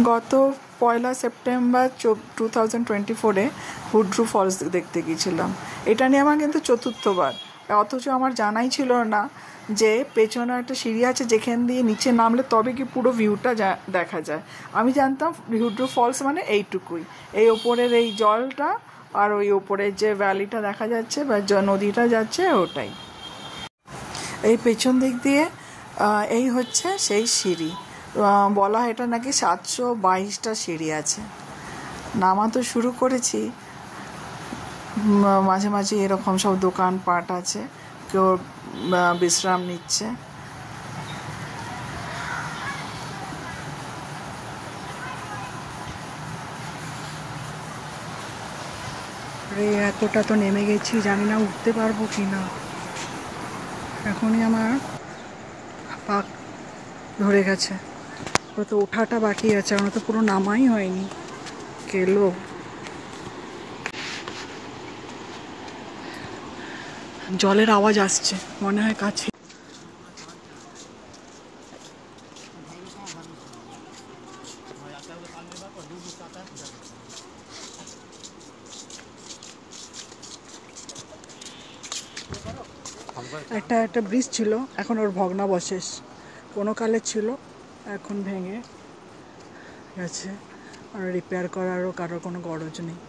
গত 1 September 2024 Hundru false দেখতে গিয়েছিলাম। এটা নিয়ে আমার কিন্তু চতুর্থবার, অথচ আমার জানাই ছিল না যে পেছনে একটা সিঁড়ি আছে যেখান দিয়ে নিচে নামলে তবে কি পুরো ভিউটা দেখা যায়। আমি জানতাম হুড্রু ফলস মানে এইটুকুই, এই ওপরের এই জলটা আর ওই ওপরের যে ভ্যালিটা দেখা যাচ্ছে বা নদীটা যাচ্ছে ওটাই। এই পেছন দিক দিয়ে এই হচ্ছে সেই সিঁড়ি। বলা হয় এটা নাকি 722টা সিঁড়ি আছে। নামা তো শুরু করেছি, মাঝে মাঝে এরকম সব দোকানপাট আছে, কেউ বিশ্রাম নিচ্ছে। এতটা তো নেমে গেছি, জানি না উঠতে পারবো কি না। এখনই আমার পা ধরে গেছে, তো ওঠাটা বাকি আছে, আমার তো পুরো নামাই হয়নি। কেলো জলের আওয়াজ আসছে, মনে হয় কাছে। একটা ব্রিজ ছিল, এখন ওর ভগ্নাবশেষ। কোনো কালে ছিল, এখন ভেঙে গেছে, আর রিপেয়ার করারও কারোর কোনো গরজ নেই।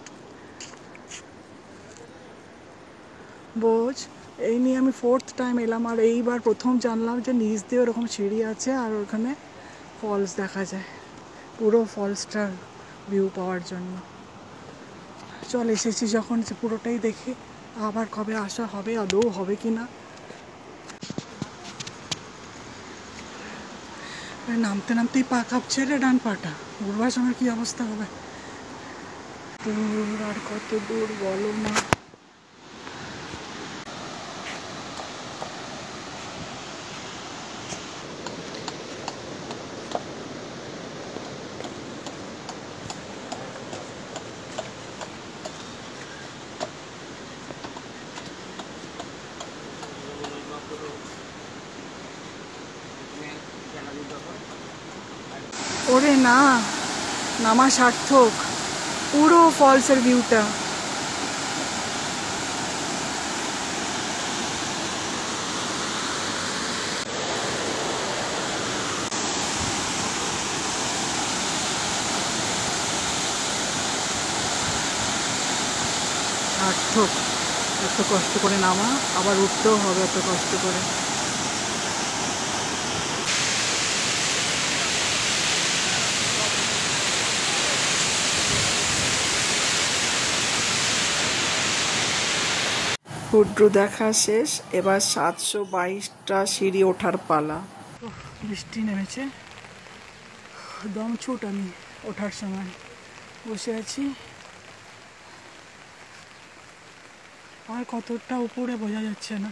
বোঝ, এই নিয়ে আমি 4th টাইম এলাম, আর এইবার প্রথম জানলাম যে নিচ দিয়ে ওরকম সিঁড়ি আছে আর ওখানে ফলস দেখা যায়, পুরো ফলসটার ভিউ পাওয়ার জন্য। চল, এসেছি যখন পুরোটাই দেখি। আবার কবে আসা হবে, আদৌ হবে কি না। নামতে নামতেই পা কাঁপছে রে, ডান পাটা। উড়বার সময় কি অবস্থা হবে। দূর, আর কত দূর বলো না। ওরে না, নামা সার্থক, পুরো ফলসের ভিউটা। সার্থক, এত কষ্ট করে নামা, আবার উঠতেও হবে এত কষ্ট করে। হুড্রু দেখা শেষ, এবার 722টা সিঁড়ি ওঠার পালা। বৃষ্টি নেমেছে, দম ছুট। আমি ওঠার সময় বসে আছি, আর কতটা উপরে বোঝা যাচ্ছে না।